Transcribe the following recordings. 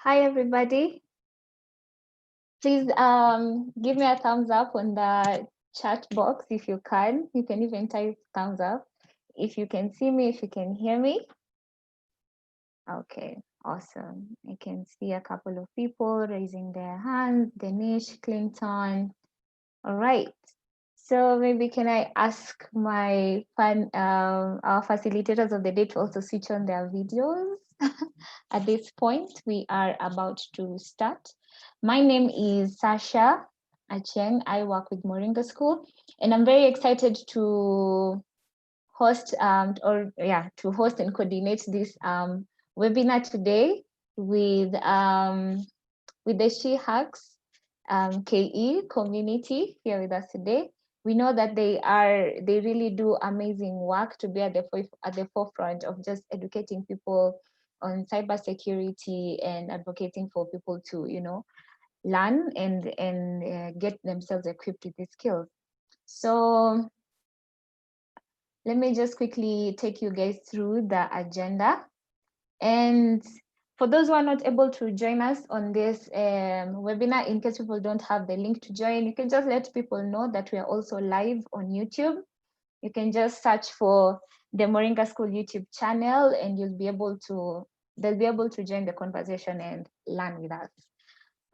Hi, everybody. Please give me a thumbs up on the chat box if you can. You can even type thumbs up if you can see me, if you can hear me. Okay, awesome. I can see a couple of people raising their hands. Danish, Clinton. All right. So maybe can I ask my our facilitators of the day to also switch on their videos? At this point, we are about to start. My name is Sasha Acheng. I work with Moringa School, and I'm very excited to host to host and coordinate this webinar today with the She Hacks KE community here with us today. We know that they really do amazing work to be at the forefront of just educating people on cybersecurity and advocating for people to, learn and get themselves equipped with these skills. So let me just quickly take you guys through the agenda. And for those who are not able to join us on this webinar, in case people don't have the link to join, you can just let people know that we are also live on YouTube. You can just search for the Moringa School YouTube channel and they'll be able to join the conversation and learn with us.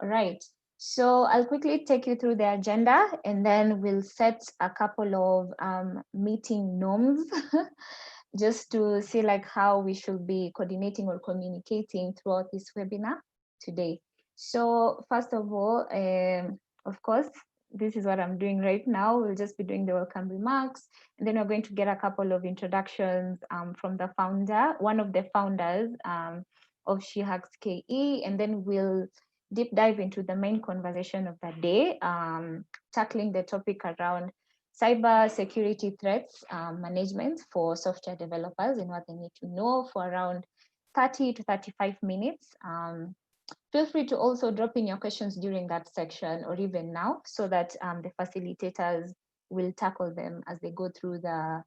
All right. So I'll quickly take you through the agenda and then we'll set a couple of meeting norms just to see like how we should be coordinating or communicating throughout this webinar today. So first of all, of course, this is what I'm doing right now. We'll just be doing the welcome remarks, and then we're going to get a couple of introductions from the founder, one of the founders of She Hacks KE, and then we'll deep dive into the main conversation of the day, tackling the topic around cyber security threats management for software developers and what they need to know for around 30 to 35 minutes. Feel free to also drop in your questions during that section or even now so that the facilitators will tackle them as they go through the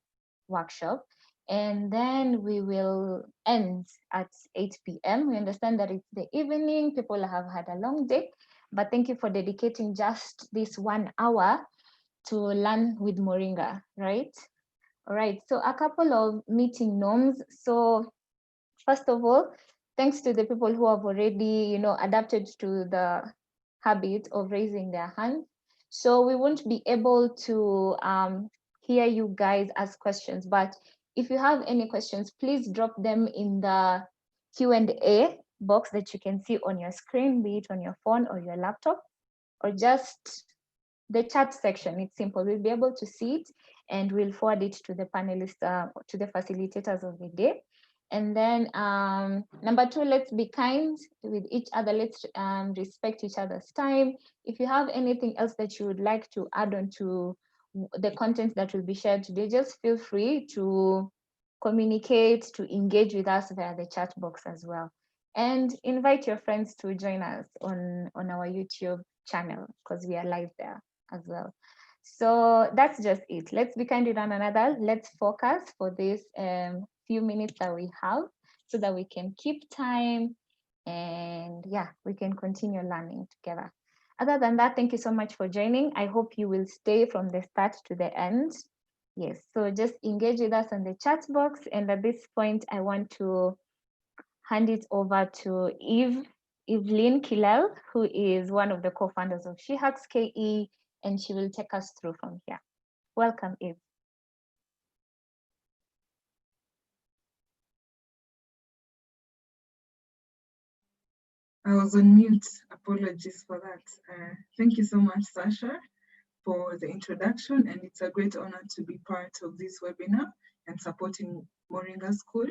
workshop. And then we will end at 8 p.m. We understand that it's the evening, people have had a long day, but thank you for dedicating just this 1 hour to learn with Moringa, right? All right, so a couple of meeting norms. So first of all, thanks to the people who have already, adapted to the habit of raising their hand. So we won't be able to hear you guys ask questions, but if you have any questions, please drop them in the Q&A box that you can see on your screen, be it on your phone or your laptop, or just the chat section. It's simple. We'll be able to see it and we'll forward it to the panelists, to the facilitators of the day. And then number two, let's be kind with each other. Let's respect each other's time. If you have anything else that you would like to add on to the content that will be shared today, just feel free to communicate, to engage with us via the chat box as well. And invite your friends to join us on our YouTube channel because we are live there as well. So that's just it. Let's be kind with one another. Let's focus for this few minutes that we have so that we can keep time and yeah, we can continue learning together. Other than that, thank you so much for joining. I hope you will stay from the start to the end. Yes, so just engage with us on the chat box. And at this point, I want to hand it over to Evelyn Kilel, who is one of the co-founders of She Hacks KE, and she will take us through from here. Welcome, Eve. I was on mute. Apologies for that. Thank you so much, Sasha, for the introduction, and it's a great honor to be part of this webinar and supporting Moringa School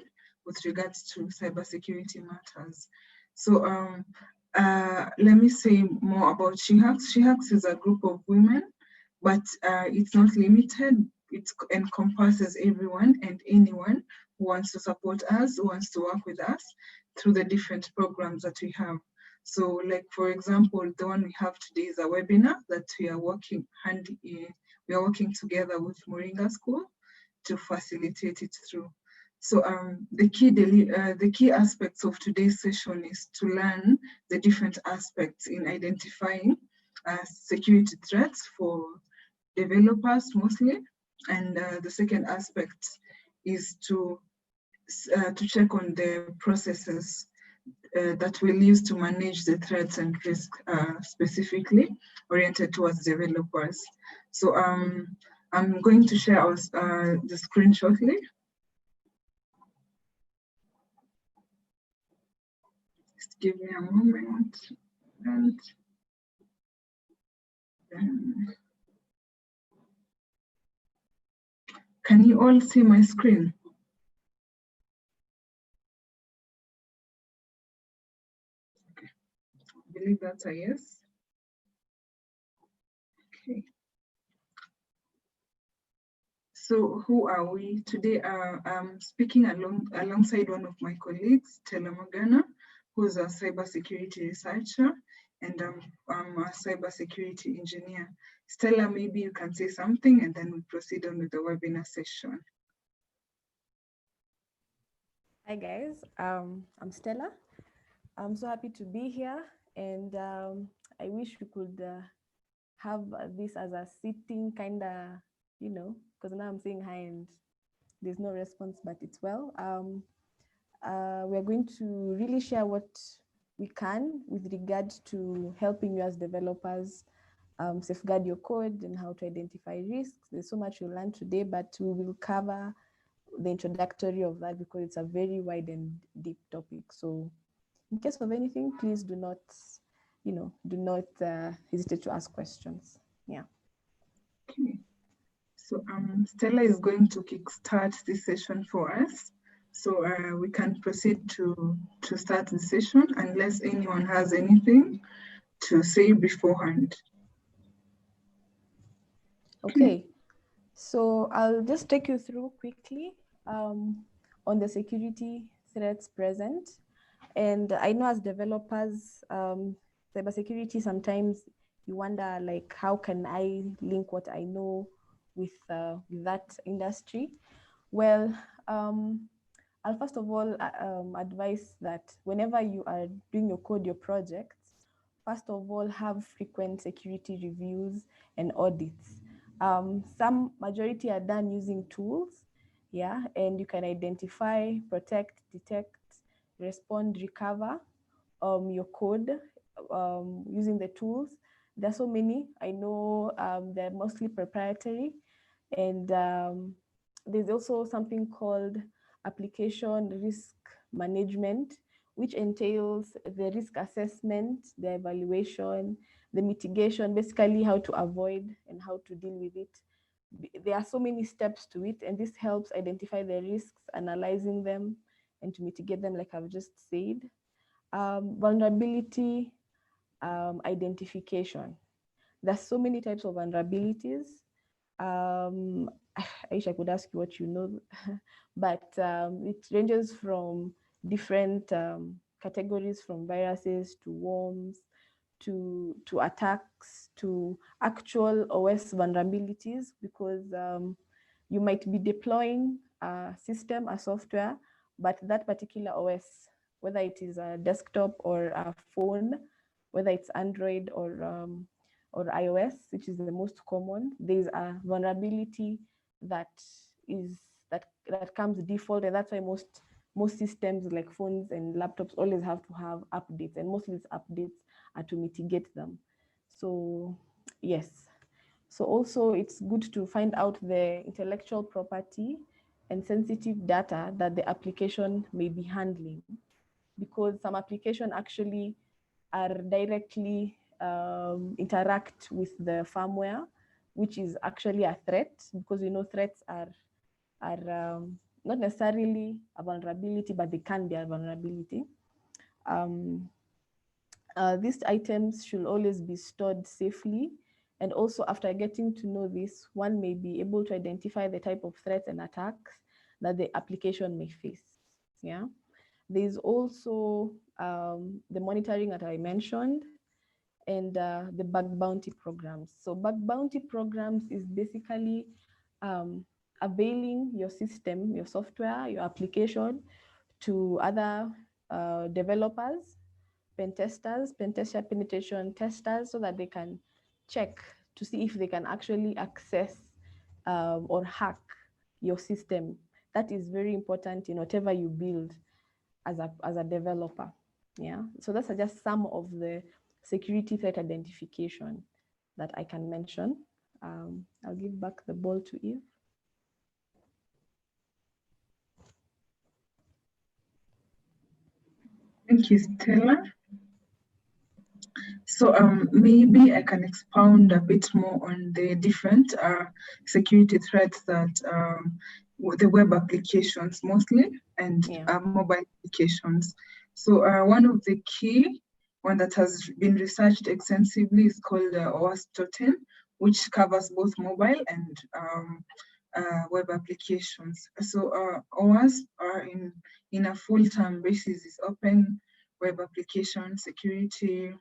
with regards to cybersecurity matters. So let me say more about She Hacks. She Hacks is a group of women, but it's not limited. It encompasses everyone and anyone who wants to support us, who wants to work with us through the different programs that we have. So like, for example, the one we have today is a webinar that we are working together with Moringa School to facilitate it through. So the key aspects of today's session is to learn the different aspects in identifying security threats for developers mostly, and the second aspect is to check on the processes that we'll use to manage the threats and risks specifically oriented towards developers. So I'm going to share the screen shortly. Just give me a moment. And can you all see my screen? Okay. I believe that's a yes. Okay. So who are we? Today I'm speaking alongside one of my colleagues, Stella Magana, who's a cybersecurity researcher, and I'm a cybersecurity engineer. Stella, maybe you can say something and then we proceed on with the webinar session. Hi guys, I'm Stella. I'm so happy to be here, and I wish we could have this as a sitting kind of, because now I'm saying hi and there's no response, but it's well. We're going to really share what we can with regard to helping you as developers safeguard your code and how to identify risks. There's so much you'll learn today, but we will cover the introductory of that because it's a very wide and deep topic. So in case of anything, please do not hesitate to ask questions. Yeah. Okay. So Stella is going to kickstart this session for us. So we can proceed to start the session unless anyone has anything to say beforehand. Okay. So I'll just take you through quickly on the security threats present. And I know as developers, cybersecurity, sometimes you wonder, like, how can I link what I know with that industry? Well, I'll first of all advise that whenever you are doing your code, your projects, first of all, have frequent security reviews and audits. Some majority are done using tools, yeah, and you can identify, protect, detect, respond, recover your code using the tools. There are so many. I know they're mostly proprietary, and there's also something called application risk management, which entails the risk assessment, the evaluation, the mitigation, basically how to avoid and how to deal with it. There are so many steps to it, and this helps identify the risks, analyzing them, and to mitigate them, like I've just said. Vulnerability identification. There's so many types of vulnerabilities. I wish I could ask you what you know, but it ranges from different categories, from viruses to worms to attacks to actual OS vulnerabilities, because you might be deploying a system, a software, but that particular OS, whether it is a desktop or a phone, whether it's Android or iOS, which is the most common, there's a vulnerability that is that comes default, and that's why most systems like phones and laptops always have to have updates, and mostly these updates are to mitigate them. So yes. So also it's good to find out the intellectual property and sensitive data that the application may be handling, because some application actually are directly interact with the firmware, which is actually a threat, because threats are not necessarily a vulnerability, but they can be a vulnerability. Um, these items should always be stored safely. And also, after getting to know this, one may be able to identify the type of threats and attacks that the application may face. Yeah. There's also the monitoring that I mentioned, and the bug bounty programs. So bug bounty programs is basically availing your system, your software, your application to other developers, pen testers, penetration testers, so that they can check to see if they can actually access or hack your system. That is very important in whatever you build as a developer. Yeah. So that's just some of the security threat identification that I can mention. I'll give back the ball to Eve. Thank you, Stella. So maybe I can expound a bit more on the different security threats that the web applications mostly and mobile applications. So one of the key one that has been researched extensively is called OWASP 10, which covers both mobile and web applications. So OWASP are in a full-term basis is open web application security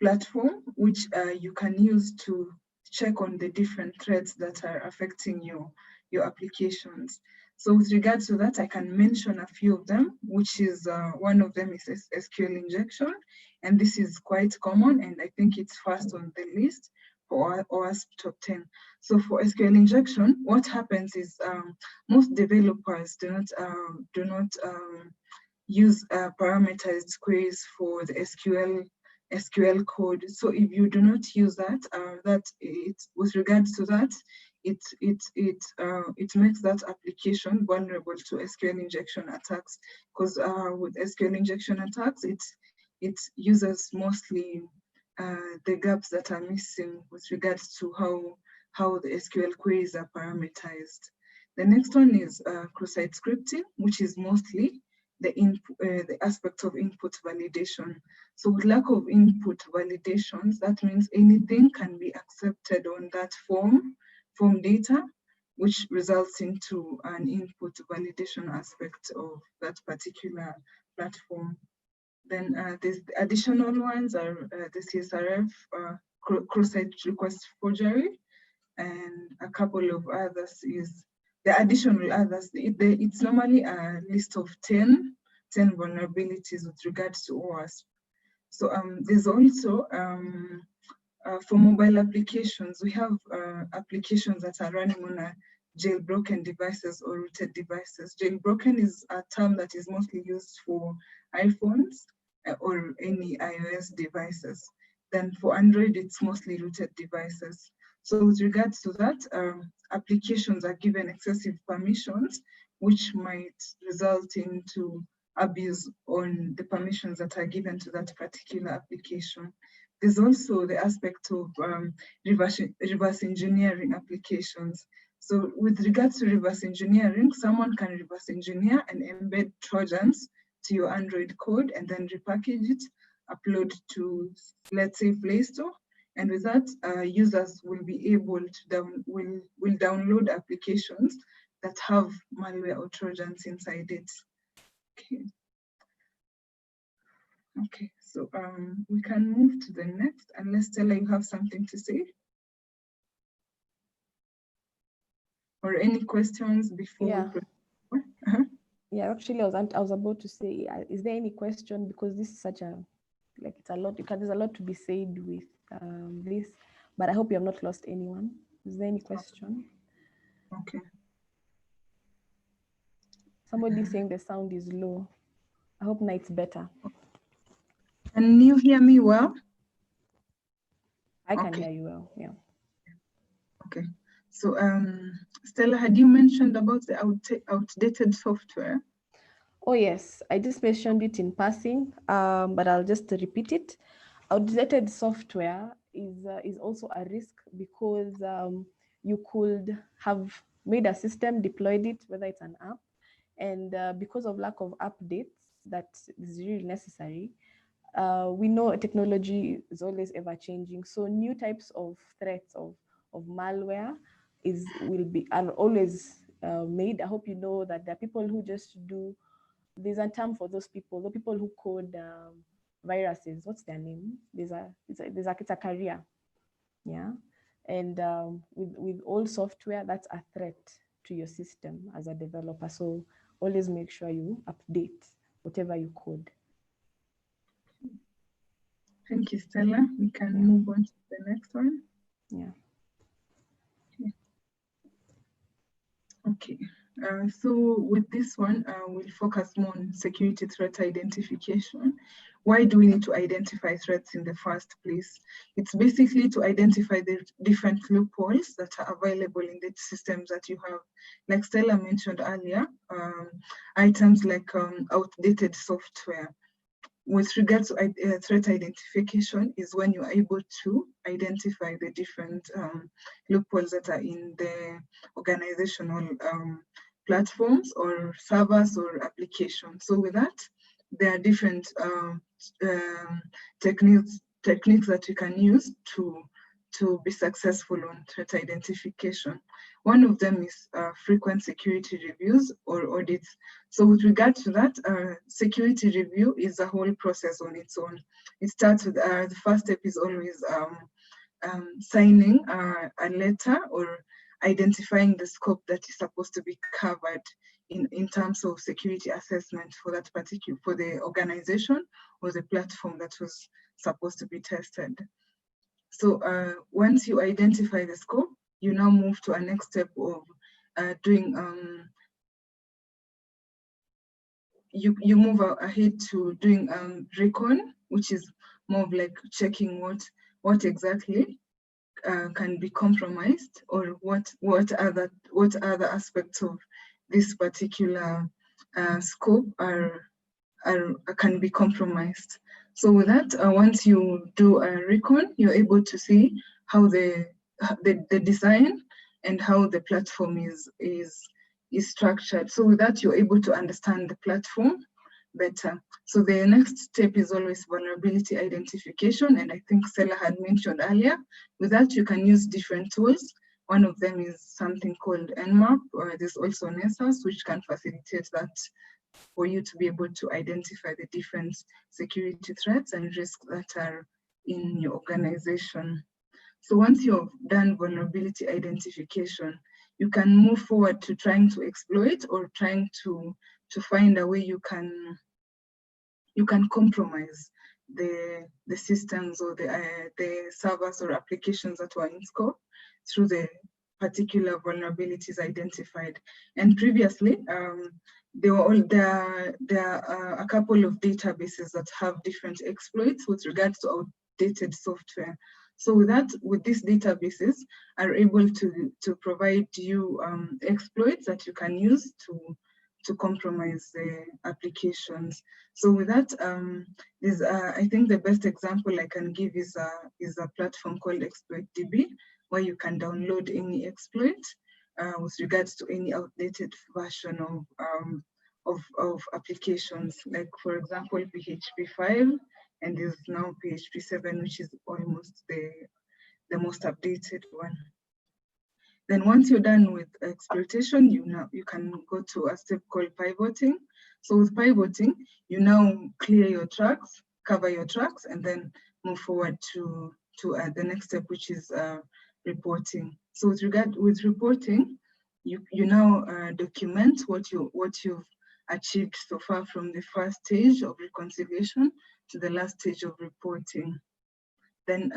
platform, which you can use to check on the different threats that are affecting your applications. So with regards to that, I can mention a few of them, which is one of them is SQL injection. And this is quite common, and I think it's first on the list for OWASP top 10. So for SQL injection, what happens is most developers do not use parameterized queries for the SQL code. So if you do not use that, with regards to that, it makes that application vulnerable to SQL injection attacks. Because with SQL injection attacks, it uses mostly the gaps that are missing with regards to how the SQL queries are parameterized. The next one is cross-site scripting, which is mostly the aspect of input validation. So with lack of input validations, that means anything can be accepted on that form data, which results into an input validation aspect of that particular platform. Then there's the additional ones are the CSRF, cross-site request forgery, and a couple of others is the additional others. It's normally a list of 10 vulnerabilities with regards to OWASP. So there's also, for mobile applications, we have applications that are running on a jailbroken devices or rooted devices. Jailbroken is a term that is mostly used for iPhones or any iOS devices. Then for Android, it's mostly rooted devices. So with regards to that, applications are given excessive permissions, which might result into abuse on the permissions that are given to that particular application. There's also the aspect of reverse engineering applications. So with regards to reverse engineering, someone can reverse engineer and embed Trojans to your Android code and then repackage it, upload to, let's say, Play Store. And with that, users will be able to will download applications that have malware or Trojans inside it. Okay. Okay, so we can move to the next, unless Stella, you have something to say? Or any questions before we proceed? Yeah, actually, I was about to say, is there any question? Because this is such a, like, it's a lot, there's a lot to be said with this, but I hope you have not lost anyone. Is there any question? Okay. Somebody saying the sound is low. I hope now it's better. Can you hear me well? I can hear you well, yeah. Okay. So Stella, had you mentioned about the outdated software? Oh yes, I just mentioned it in passing, but I'll just repeat it. Outdated software is also a risk because you could have made a system, deployed it, whether it's an app, and because of lack of updates that is really necessary, we know technology is always ever changing. So new types of threats of malware are always made. I hope you know that there are people who just do. There's a term for those people. The people who code viruses. What's their name? It's a career. Yeah. And with all software, that's a threat to your system as a developer. So always make sure you update whatever you code. Thank you, Stella. We can move on to the next one. Yeah. Okay. So with this one, we'll focus more on security threat identification. Why do we need to identify threats in the first place? It's basically to identify the different loopholes that are available in the systems that you have. Like Stella mentioned earlier, items like outdated software. With regards to threat identification is when you are able to identify the different loopholes that are in the organizational platforms or servers or applications. So with that, there are different techniques that you can use to be successful on threat identification. One of them is frequent security reviews or audits. So with regard to that, security review is a whole process on its own. It starts with the first step is always signing a letter or identifying the scope that is supposed to be covered in terms of security assessment for that particular, for the organization or the platform that was supposed to be tested. So once you identify the scope, you now move to a next step of doing, you move ahead to doing recon, which is more of like checking what exactly can be compromised, or what other aspects of this particular scope can be compromised. So with that, once you do a recon, you're able to see how the design and how the platform is structured. So with that, you're able to understand the platform better. So the next step is always vulnerability identification, and I think Stella had mentioned earlier. With that, you can use different tools. One of them is something called Nmap, or there's also NESAS, which can facilitate that for you to be able to identify the different security threats and risks that are in your organization. So once you've done vulnerability identification, you can move forward to trying to exploit or trying to find a way you can compromise the systems or the servers or applications that were in scope through the particular vulnerabilities identified. And previously, there are a couple of databases that have different exploits with regards to outdated software. So with these databases are able to provide you exploits that you can use to compromise the applications. So with that, I think the best example I can give is a platform called ExploitDB, where you can download any exploit with regards to any outdated version of applications. Like for example, PHP 5, and there's now PHP 7, which is almost the most updated one. Then once you're done with exploitation, you can go to a step called pivoting. So with pivoting, you now clear your tracks, cover your tracks, and then move forward to the next step, which is reporting. So with reporting, you now document what you've achieved so far from the first stage of reconciliation to the last stage of reporting. Then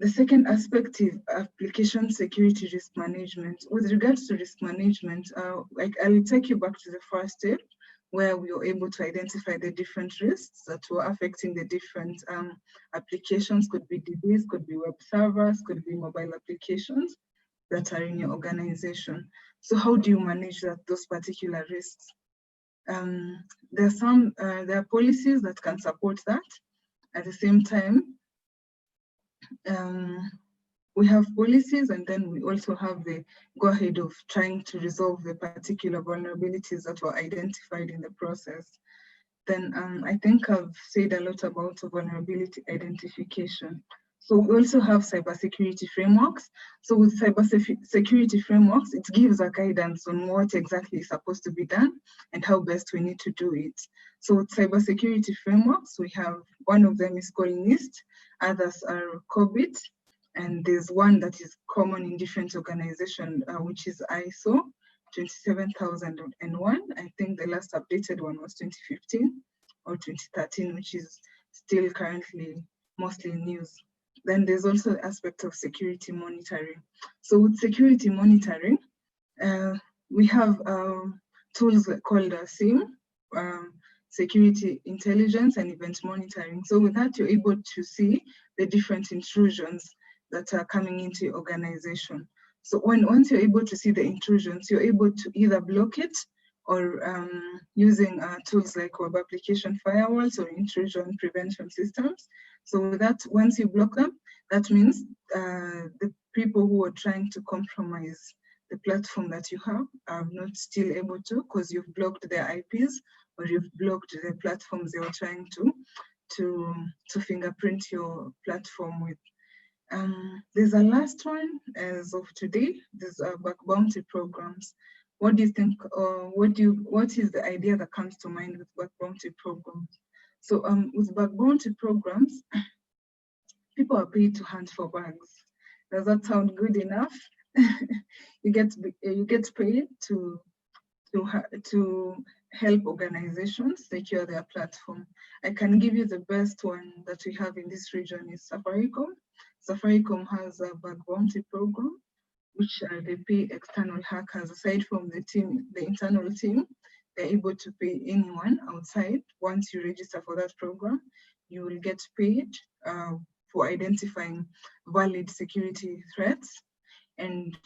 the second aspect is application security risk management. With regards to risk management, I'll take you back to the first step where we were able to identify the different risks that were affecting the different applications. Could be DBs, could be web servers, could be mobile applications that are in your organization. So how do you manage those particular risks? There are policies that can support that. At the same time, we have policies, and then we also have the go ahead of trying to resolve the particular vulnerabilities that were identified in the process. Then I think I've said a lot about vulnerability identification. So we also have cybersecurity frameworks. So with cybersecurity frameworks, it gives a guidance on what exactly is supposed to be done and how best we need to do it. So with cybersecurity frameworks, we have, one of them is called NIST, others are COBIT, And there's one that is common in different organizations, which is ISO 27001. I think the last updated one was 2015 or 2013, which is still currently mostly in use. Then there's also the aspect of security monitoring. So with security monitoring, we have tools called SIM, um, security intelligence and event monitoring. So with that, you're able to see the different intrusions that are coming into your organization. So once you're able to see the intrusions, you're able to either block it or using tools like web application firewalls or intrusion prevention systems. So with that, once you block them, that means the people who are trying to compromise the platform that you have are not still able to, because you've blocked their IPs or you've blocked the platforms they were trying to fingerprint your platform with. There's a last one as of today. There's bug bounty programs. What do you think? What is the idea that comes to mind with bug bounty programs? So with bug bounty programs, people are paid to hunt for bugs. Does that sound good enough? you get paid to help organizations secure their platform. I can give you the best one that we have in this region is Safaricom. Safaricom has a bug bounty program, which they pay external hackers. Aside from the internal team, they're able to pay anyone outside. Once you register for that program, you will get paid for identifying valid security threats and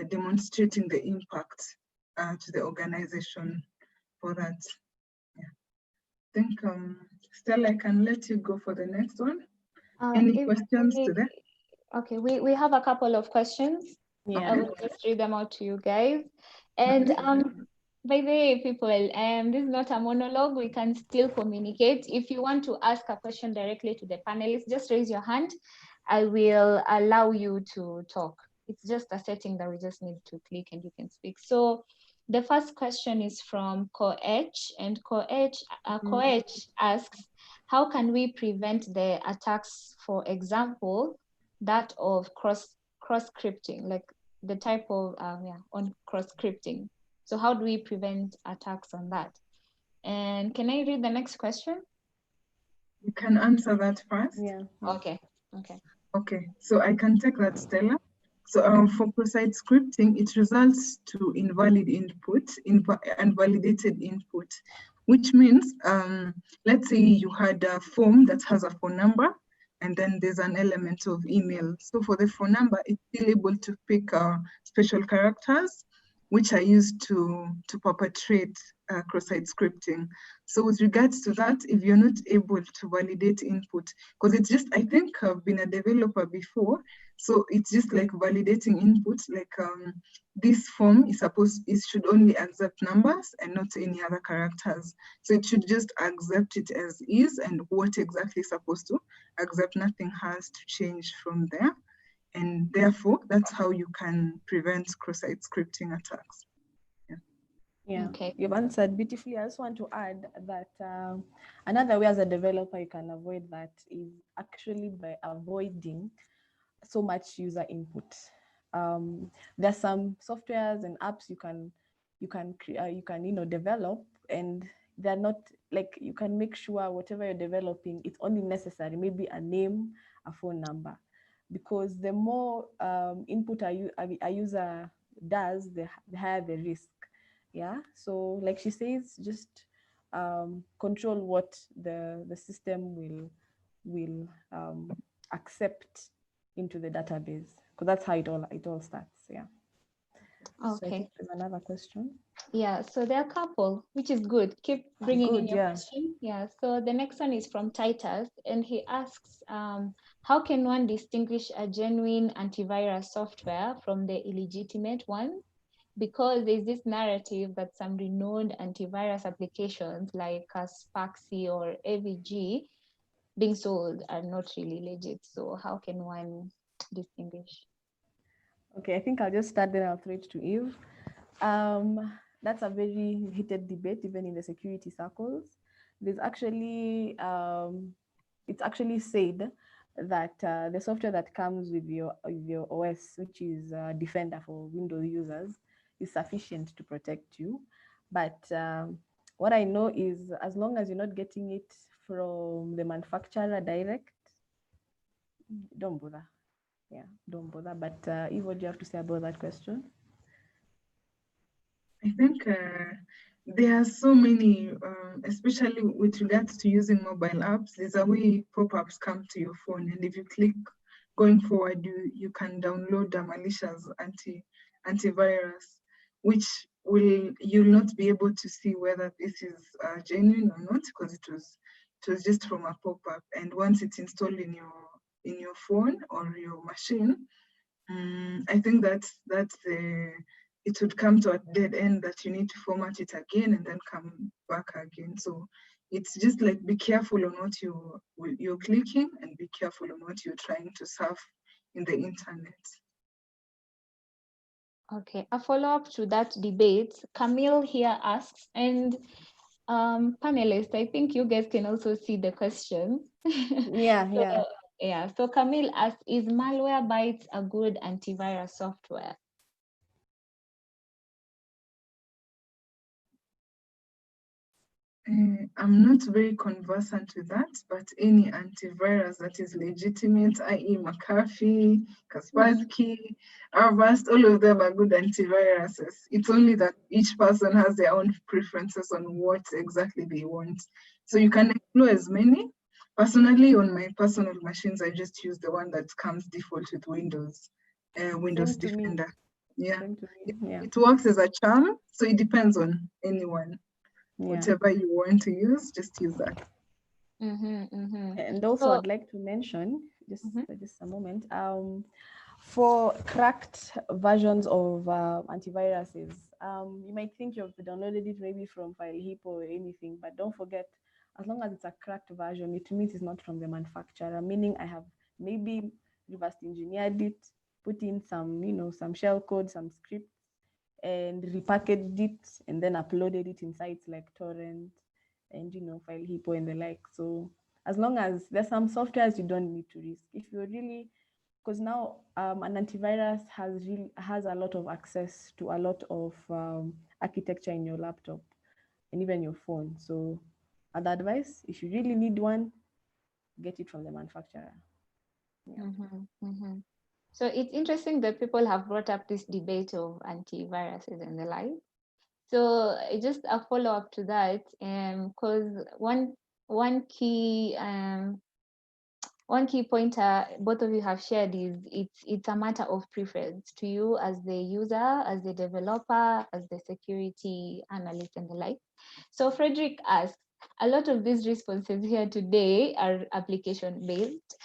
demonstrating the impact to the organization for that. Yeah. I think, Stella, I can let you go for the next one. Any questions to that? Okay, we have a couple of questions. Yeah. I will just read them out to you guys. And by the way, people, this is not a monologue. We can still communicate. If you want to ask a question directly to the panelists, just raise your hand. I will allow you to talk. It's just a setting that we just need to click and you can speak. So the first question is from Koech, and Koech asks, how can we prevent the attacks, for example, that of cross scripting, like the type of on cross scripting? So how do we prevent attacks on that? And can I read the next question? You can answer that first. Yeah. Okay. Okay, so I can take that, Stella. So for cross-site scripting, it results to invalid input, invalidated input, which means, let's say you had a form that has a phone number, and then there's an element of email. So for the phone number, it's still able to pick special characters, which are used to perpetrate cross-site scripting. So with regards to that, if you're not able to validate input, because it's just, I think I've been a developer before, so it's just like validating input, like this form it should only accept numbers and not any other characters. So it should just accept it as is, and what exactly is supposed to accept, nothing has to change from there. And therefore, that's how you can prevent cross-site scripting attacks. Yeah, Okay. you've answered beautifully. I just want to add that another way as a developer you can avoid that is actually by avoiding so much user input. There's some softwares and apps you can develop, and they're not like, you can make sure whatever you're developing, it's only necessary, maybe a name, a phone number, because the more input a user does, the higher the risk. Yeah, so like she says, just control what the system will accept into the database, because that's how it all starts. Yeah. So I Okay. think there's another question. Yeah, so there are a couple, which is good. Keep bringing in Good, your yeah. question. Yeah, so the next one is from Titus, and he asks, how can one distinguish a genuine antivirus software from the illegitimate one? Because there's this narrative that some renowned antivirus applications like Spaxi or AVG being sold are not really legit. So how can one distinguish? Okay, I think I'll just start, then I'll throw it to Eve. That's a very heated debate, even in the security circles. There's actually, it's actually said that the software that comes with your OS, which is Defender for Windows users, is sufficient to protect you. But what I know is, as long as you're not getting it from the manufacturer direct, don't bother. Yeah, don't bother. But Eve, what do you have to say about that question? I think there are so many, especially with regards to using mobile apps, there's a way pop-ups come to your phone, and if you click going forward, you can download a malicious antivirus, which you'll not be able to see whether this is genuine or not, because it was just from a pop-up. And once it's installed in your phone or your machine, I think that's the it would come to a dead end that you need to format it again and then come back again. So it's just like, be careful on what you're clicking, and be careful on what you're trying to surf in the internet. Okay, a follow-up to that debate, Camille here asks, and panelists, I think you guys can also see the question. Yeah, So, yeah. yeah, so Camille asks, is Malwarebytes a good antivirus software? I'm not very conversant with that, but any antivirus that is legitimate, i.e. McAfee, Kaspersky, Avast, all of them are good antiviruses. It's only that each person has their own preferences on what exactly they want. So you can explore as many. Personally, on my personal machines, I just use the one that comes default with Same Windows to me. Defender. Yeah, Same to me. Yeah, it works as a charm, so it depends on anyone. yeah. Whatever you want to use, just use that. And also, So, I'd like to mention mhm, just a moment. For cracked versions of antiviruses, you might think you've downloaded it maybe from FileHip or anything, but don't forget, as long as it's a cracked version, it means it's not from the manufacturer. Meaning, I have maybe reverse engineered it, put in some, some shell code, some script, and repackaged it, and then uploaded it in sites like Torrent and File Hippo and the like. So as long as there's some softwares you don't need to risk. If you're really, because now an antivirus has a lot of access to a lot of architecture in your laptop and even your phone. So other advice, if you really need one, get it from the manufacturer. Yeah. so it's interesting that people have brought up this debate of antiviruses and the like. So just a follow-up to that, because one key one key pointer both of you have shared is it's a matter of preference to you as the user, as the developer, as the security analyst and the like. So Frederick asks, a lot of these responses here today are application based.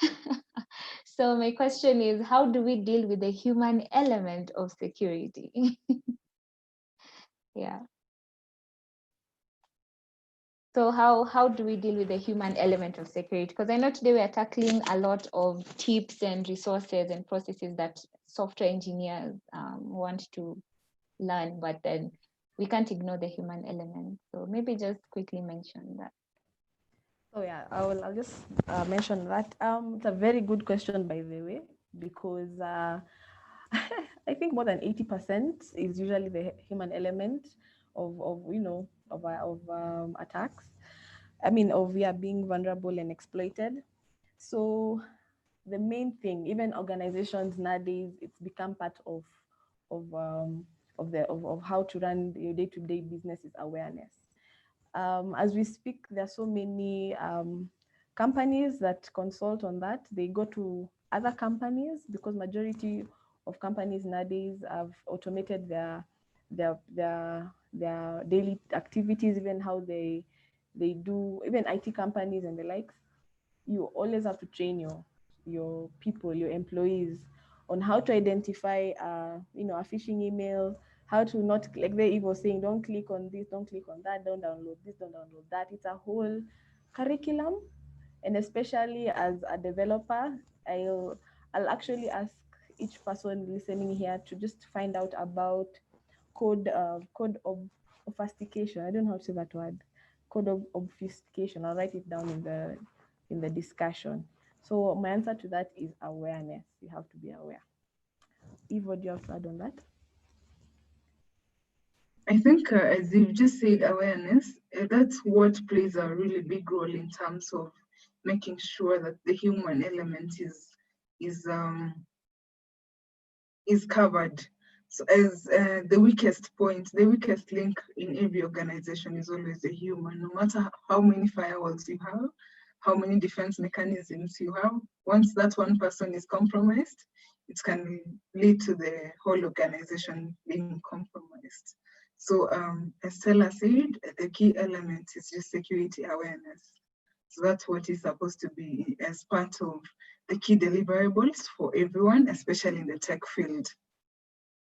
So my question is, how do we deal with the human element of security? Yeah. So how do we deal with the human element of security? Because I know today we are tackling a lot of tips and resources and processes that software engineers want to learn, but then we can't ignore the human element. So maybe just quickly mention that. So yeah, I'll just mention that. It's a very good question, by the way, because I think more than 80% is usually the human element of attacks. I mean, of we are being vulnerable and exploited. So the main thing, even organizations nowadays, it's become part of of how to run your day-to-day business is awareness. As we speak, there are so many companies that consult on that. They go to other companies because majority of companies nowadays have automated their daily activities, even how they do, even IT companies and the likes. You always have to train your people, your employees, on how to identify a phishing email, how to not, like the Eve was saying, don't click on this, don't click on that, don't download this, don't download that. It's a whole curriculum. And especially as a developer, I'll actually ask each person listening here to just find out about code of obfuscation. I don't know how to say that word. Code of obfuscation. I'll write it down in the discussion. So my answer to that is awareness. You have to be aware. Eve, what do you have to add on that? I think, as you've just said, awareness, that's what plays a really big role in terms of making sure that the human element is um, is covered. So as the weakest point, the weakest link in every organization is always the human. No matter how many firewalls you have, how many defense mechanisms you have, once that one person is compromised, it can lead to the whole organization being compromised. So as Stella said, the key element is just security awareness. So that's what is supposed to be as part of the key deliverables for everyone, especially in the tech field.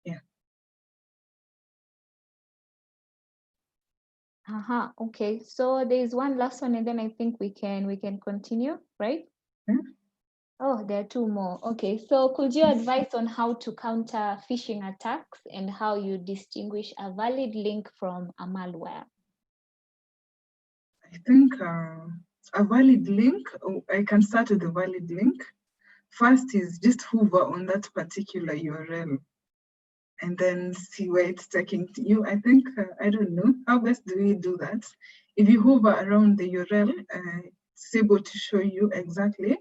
Yeah. Okay. So there's one last one, and then I think we can continue, right? Yeah. Oh, there are two more. Okay. So could you advise on how to counter phishing attacks and how you distinguish a valid link from a malware? I think a valid link, I can start with a valid link. First is just hover on that particular URL and then see where it's taking you. I think, I don't know, how best do we do that? If you hover around the URL, it's able to show you exactly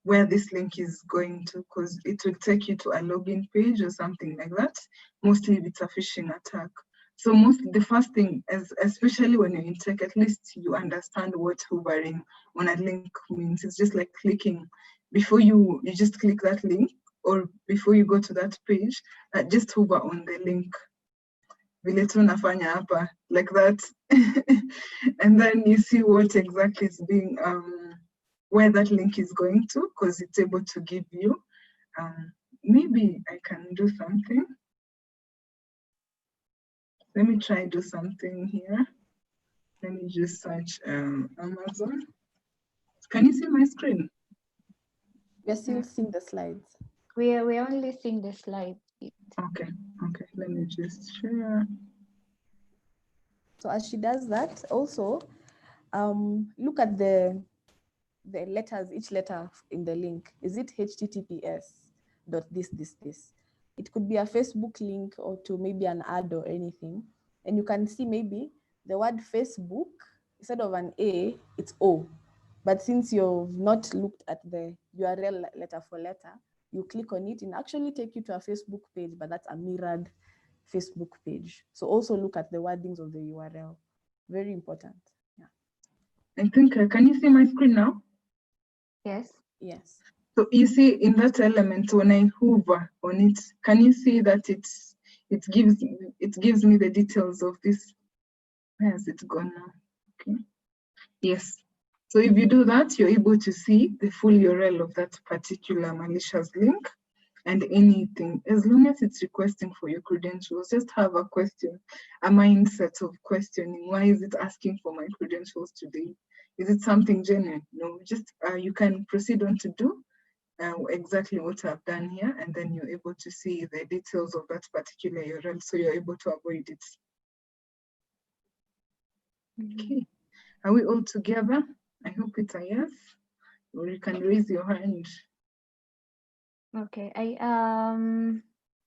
where this link is going to, because it will take you to a login page or something like that, mostly if it's a phishing attack. So the first thing, especially when you're in tech, at least you understand what hovering on a link means. It's just like clicking before you just click that link, or before you go to that page, just hover on the link vile tu nafanya hapa, like that. And then you see what exactly is being where that link is going to, because it's able to give you maybe I can do something. Let me try do something here. Let me just search Amazon. Can you see my screen? We're still seeing the slides. We're only seeing the slides. Okay, okay. Let me just share. So as she does that, also look at the letters, each letter in the link. Is it HTTPS dot this? It could be a Facebook link or to maybe an ad or anything. And you can see maybe the word Facebook, instead of an A, it's O. But since you've not looked at the URL letter for letter, you click on it and actually take you to a Facebook page, but that's a mirrored Facebook page. So also look at the wordings of the URL. Very important. Yeah. I think, can you see my screen now? Yes. Yes. So you see in that element, when I hover on it, can you see that it gives me the details of this? Where has it gone now? Okay. Yes. So if you do that, you're able to see the full URL of that particular malicious link and anything, as long as it's requesting for your credentials. Just have a question, a mindset of questioning. Why is it asking for my credentials today? Is it something genuine? No, just you can proceed on to do exactly what I've done here, and then you're able to see the details of that particular URL, so you're able to avoid it. Okay, are we all together? I hope it's a yes, or you can raise your hand. Okay.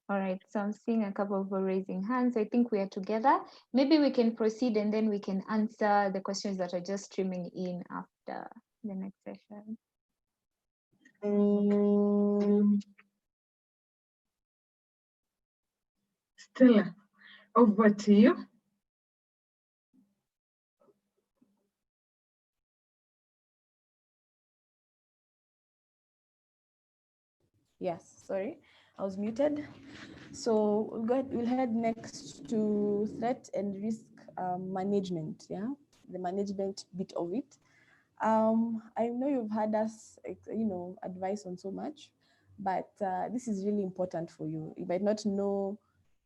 All right. So I'm seeing a couple of raising hands. I think we are together. Maybe we can proceed and then we can answer the questions that are just streaming in after the next session. Stella, over to you. Yes, sorry, I was muted. So we'll head next to threat and risk management. Yeah, the management bit of it. I know you've had us, advice on so much, but this is really important for you. You might not know,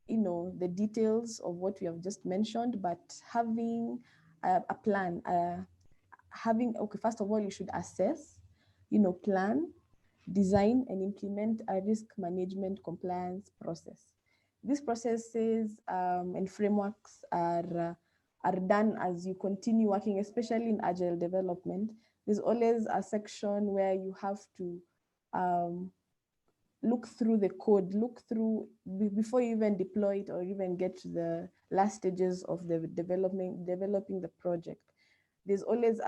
the details of what we have just mentioned, but having a plan, first of all, you should assess, plan, design and implement a risk management compliance process. These processes and frameworks are are done as you continue working, especially in agile development. There's always a section where you have to look through the code, look through before you even deploy it or even get to the last stages of the developing the project. There's always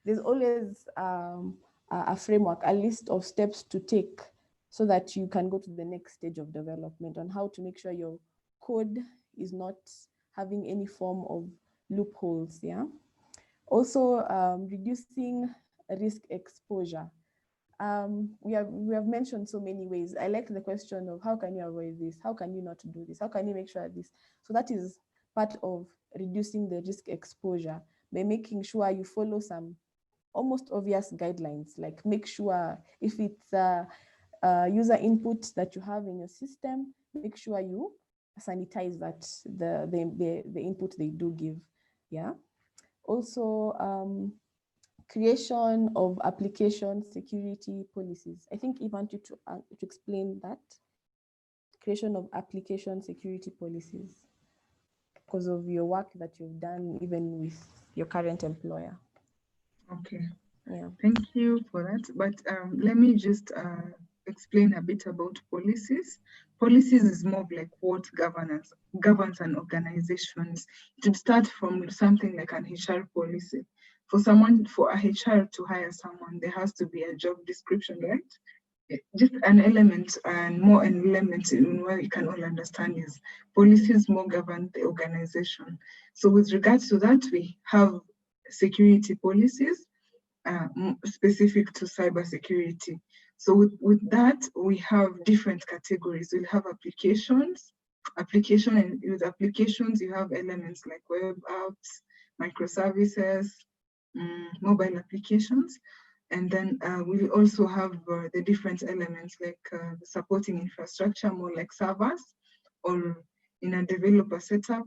there's always a framework, a list of steps to take so that you can go to the next stage of development on how to make sure your code is not having any form of loopholes. Yeah. Also, reducing risk exposure. We have mentioned so many ways. I like the question of how can you avoid this? How can you not do this? How can you make sure this? So that is part of reducing the risk exposure by making sure you follow some almost obvious guidelines, like make sure if it's user input that you have in your system, make sure you sanitize that the input they do give. Yeah. Also, creation of application security policies. I think Ivan to explain that creation of application security policies because of your work that you've done even with your current employer. Okay. Yeah. Thank you for that. But let me just explain a bit about policies. Policies is more of like what governs an organizations. It would start from something like an HR policy. For a HR to hire someone, there has to be a job description, right? Just an element and more an element in where we can all understand is policies more govern the organization. So with regards to that, we have security policies specific to cybersecurity. So with that, we have different categories. We'll have application, and with applications, you have elements like web apps, microservices, mobile applications. And then we'll also have the different elements like supporting infrastructure, more like servers, or in a developer setup,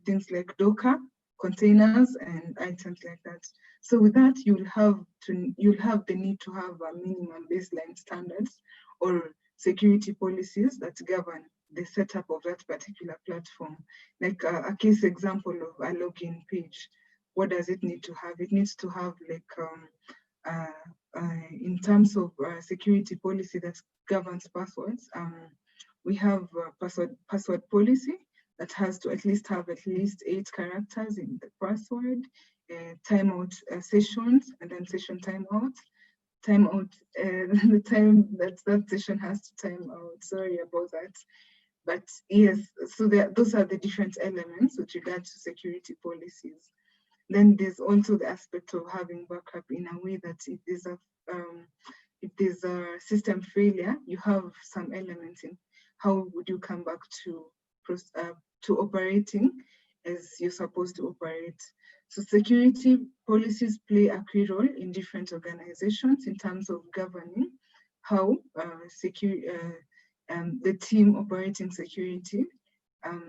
things like Docker, containers, and items like that. So with that, you'll have the need to have a minimum baseline standards or security policies that govern the setup of that particular platform. Like a case example of a login page. What does it need to have? It needs to have like in terms of security policy that governs passwords. We have password policy that has to at least have at least 8 characters in the password, timeout sessions, and then session timeout. The time that session has to time out. Sorry about that. But yes, so those are the different elements with regard to security policies. Then there's also the aspect of having backup in a way that if there's a system failure, you have some elements in how would you come back to operating as you're supposed to operate. So security policies play a key role in different organizations in terms of governing how the team operating security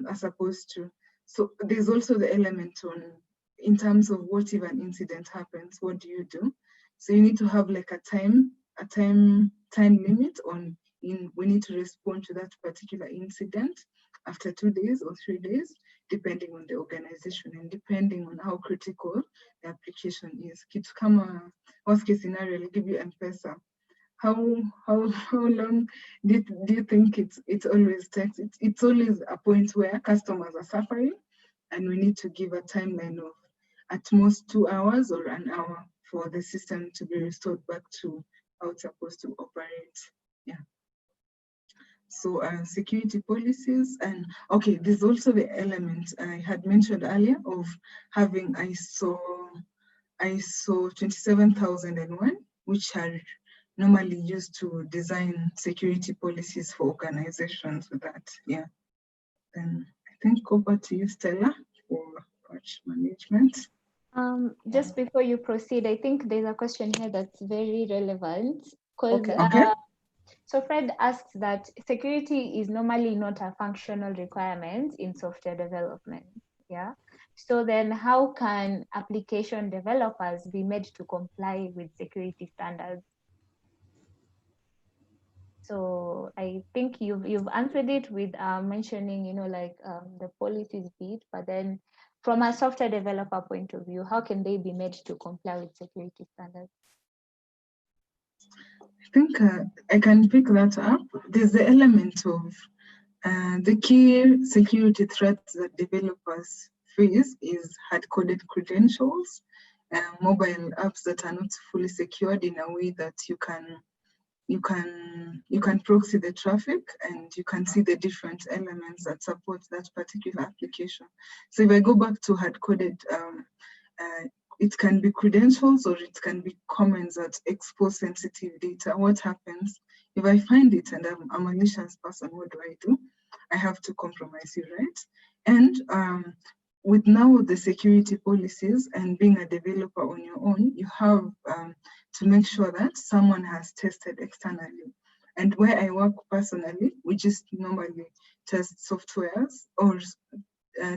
as opposed to. So there's also the element on in terms of what if an incident happens, what do you do? So you need to have like a time limit on we need to respond to that particular incident after 2 days or 3 days, depending on the organization and depending on how critical the application is. Kitu kama worst case scenario, I'll give you M-Pesa. How long do you think it always takes? It's always a point where customers are suffering, and we need to give a timeline of at most 2 hours or an hour for the system to be restored back to how it's supposed to operate. Yeah. So security policies, and okay, there's also the element I had mentioned earlier of having ISO 27001, which are normally used to design security policies for organizations with that. Yeah. Then I think over to you, Stella, for patch management. Just before you proceed, I think there's a question here that's very relevant because Okay. so Fred asks that security is normally not a functional requirement in software development. Yeah. So then how can application developers be made to comply with security standards? So I think you've answered it with mentioning, like the policies bit, but then from a software developer point of view, how can they be made to comply with security standards? I think I can pick that up. There's the element of the key security threats that developers face is hard-coded credentials, mobile apps that are not fully secured in a way that you can proxy the traffic and you can see the different elements that support that particular application. So if I go back to hard-coded, uh, it can be credentials or it can be comments that expose sensitive data. What happens if I find it and I'm a malicious person? What do? I have to compromise you, right? And with now the security policies and being a developer on your own, you have to make sure that someone has tested externally. And where I work personally, we just normally test softwares or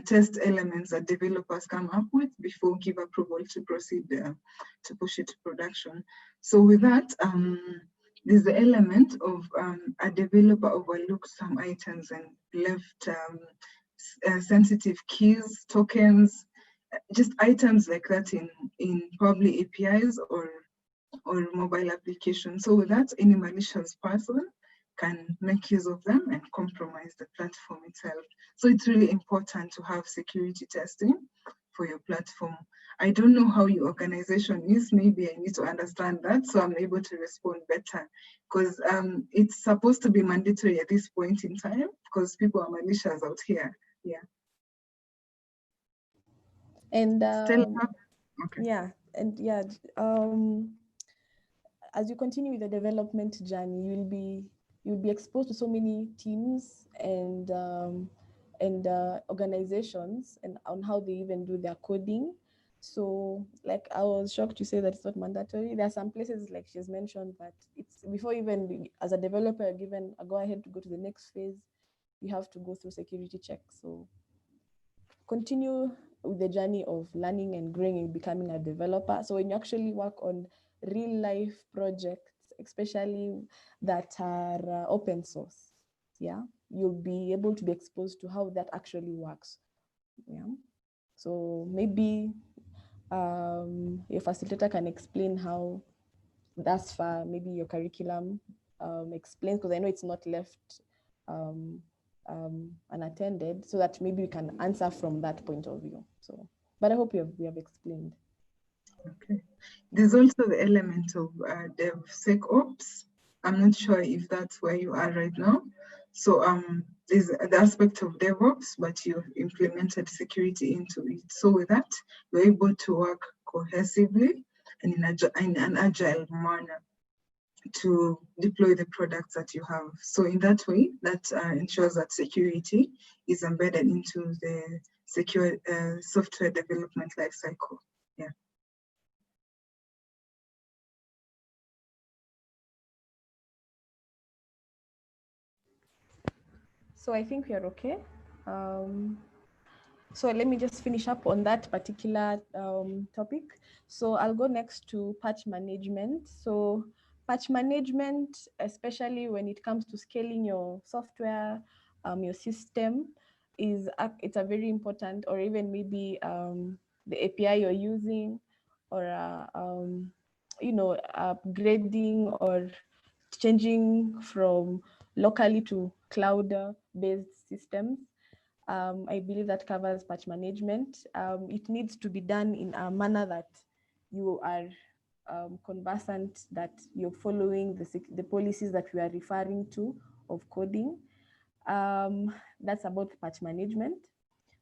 test elements that developers come up with before give approval to proceed to push it to production. So with that, there's the element of a developer overlooked some items and left sensitive keys, tokens, just items like that in probably APIs or mobile applications. So with that, any malicious person can make use of them and compromise the platform itself. So it's really important to have security testing for your platform. I don't know how your organization is. Maybe I need to understand that so I'm able to respond better because it's supposed to be mandatory at this point in time because people are malicious out here. Yeah. And Still okay. yeah, and yeah, as you continue with the development journey, you'll be exposed to so many teams and organizations and on how they even do their coding. So, like, I was shocked to say that it's not mandatory. There are some places, like she's mentioned, that it's before even as a developer you're given a go ahead to go to the next phase, you have to go through security checks. So continue with the journey of learning and growing and becoming a developer. So when you actually work on real life projects, especially that are open source, yeah, you'll be able to be exposed to how that actually works. Yeah. So maybe your facilitator can explain how thus far maybe your curriculum explains, because I know it's not left um, unattended, so that maybe we can answer from that point of view. So, but I hope we have explained. Okay. There's also the element of DevSecOps. I'm not sure if that's where you are right now. So there's the aspect of DevOps, but you've implemented security into it. So with that, you're able to work cohesively and in an agile manner to deploy the products that you have. So in that way, that ensures that security is embedded into the secure software development lifecycle. Yeah. So I think we are okay. Um, so let me just finish up on that particular topic. So I'll go next to patch management. So patch management, especially when it comes to scaling your software, your system, it's a very important, or even maybe the API you're using, or upgrading or changing from locally to cloud-based systems. I believe that covers patch management. It needs to be done in a manner that you are conversant, that you're following the policies that we are referring to of coding. That's about patch management.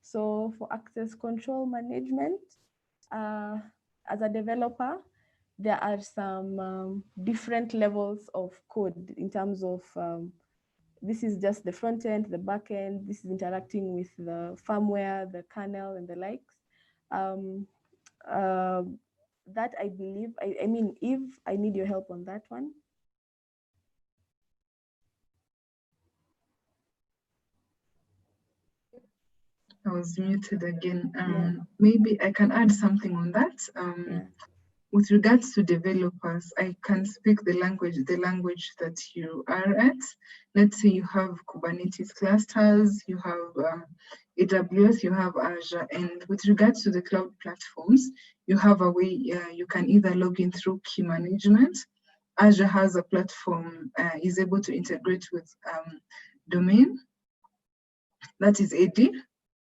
So for access control management, uh, as a developer, there are some different levels of code in terms of this is just the front end, the back end, this is interacting with the firmware, the kernel, and the likes. Um, uh, that I believe, I mean, if I need your help on that one. I was muted again. Yeah. Maybe I can add something on that. Yeah. with regards to developers, I can speak the language that you are at. Let's say you have Kubernetes clusters, you have AWS, you have Azure, and with regards to the cloud platforms, you have a way you can either log in through key management. Azure has a platform, is able to integrate with domain, that is AD.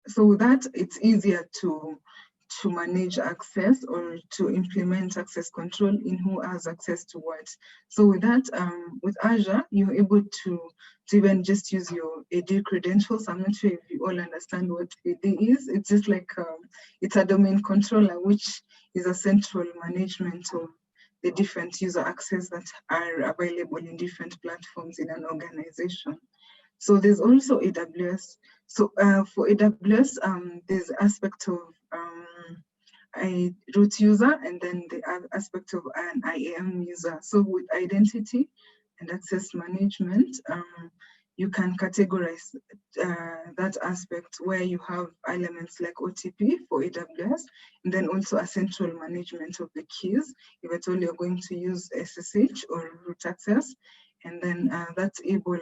So that it's easier to manage access or to implement access control in who has access to what. So with that, with Azure, you're able to even just use your AD credentials. I'm not sure if you all understand what AD is. It's just like, it's a domain controller, which is a central management of the different user access that are available in different platforms in an organization. So there's also AWS. So for AWS, there's aspect of a root user and then the aspect of an IAM user. So with identity and access management, you can categorize that aspect where you have elements like OTP for AWS, and then also a central management of the keys, if at all you're going to use SSH or root access, and then that's able,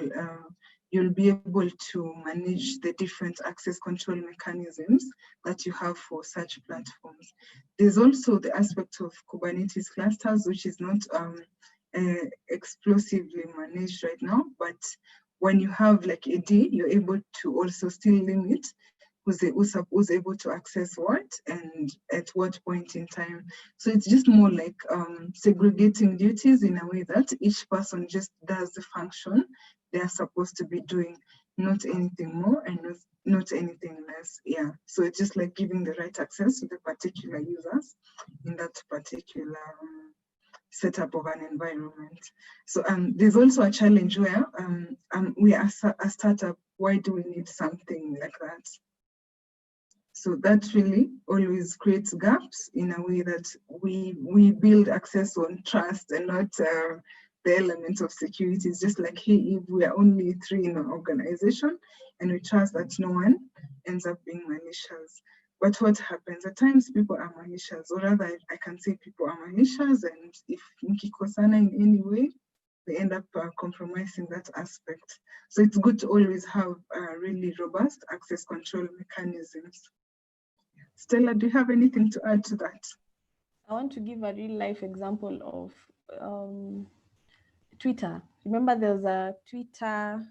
you'll be able to manage the different access control mechanisms that you have for such platforms. There's also the aspect of Kubernetes clusters, which is not explosively managed right now, but when you have like AD, you're able to also still limit who's able to access what and at what point in time. So it's just more like segregating duties in a way that each person just does the function they are supposed to be doing, not anything more and not anything less. Yeah. So it's just like giving the right access to the particular users in that particular setup of an environment. So there's also a challenge where we are a startup. Why do we need something like that? So that really always creates gaps in a way that we build access on trust and not the elements of security. It's just like, hey, if we are only 3 in an organization and we trust that no one ends up being malicious. But what happens? At times people are malicious, or rather I can say people are malicious, and if Nikikosana in any way, they end up compromising that aspect. So it's good to always have really robust access control mechanisms. Stella, do you have anything to add to that? I want to give a real life example of Twitter. Remember, there's a Twitter,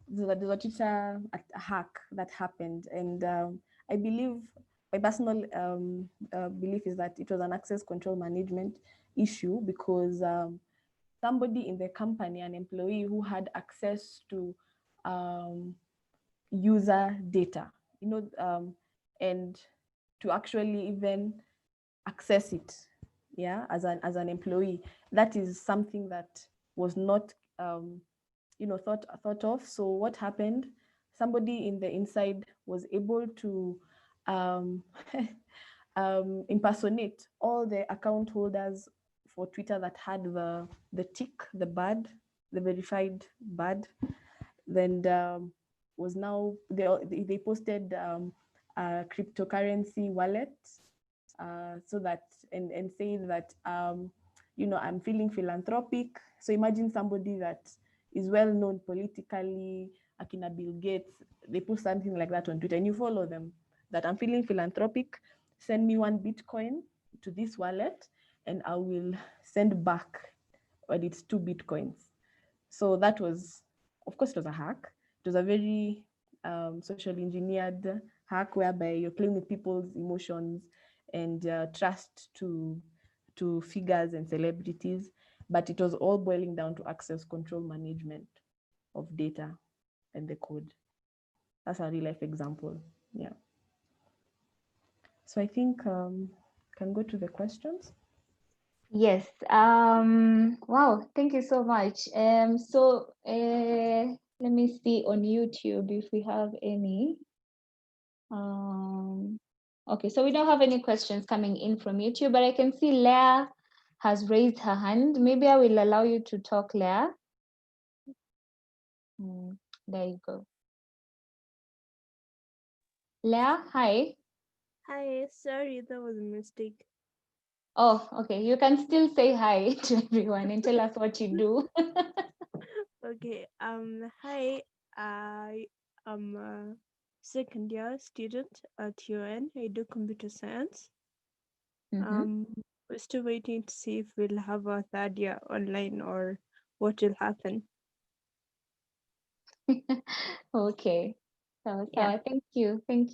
there's a Twitter hack that happened, and I believe my personal belief is that it was an access control management issue because somebody in the company, an employee who had access to user data, and to actually even access it, yeah, as an employee, that is something that was not thought of. So what happened, somebody in the inside was able to um, impersonate all the account holders for Twitter that had the tick, the badge, the verified badge. Then was now they posted a cryptocurrency wallet, so that and saying that I'm feeling philanthropic. So imagine somebody that is well known politically, Akina Bill Gates, they post something like that on Twitter, and you follow them, that I'm feeling philanthropic, send me 1 Bitcoin to this wallet, and I will send back, but it's 2 Bitcoins. So that was, of course, it was a hack. It was a very socially engineered hack whereby you're playing with people's emotions and trust to figures and celebrities, but it was all boiling down to access control management of data and the code. That's a real life example. Yeah. So I think can go to the questions. Yes. Wow. Thank you so much. So let me see on YouTube if we have any. Okay, so we don't have any questions coming in from YouTube, but I can see Leah has raised her hand. Maybe I will allow you to talk, Leah. There you go. Leah, hi. Hi, sorry, that was a mistake. Oh, okay. You can still say hi to everyone and tell us what you do. Okay. Hi. I am a second year student at UN. I do computer science. Mhm. We're still waiting to see if we'll have a third year online or what will happen. Okay. Yeah. Thank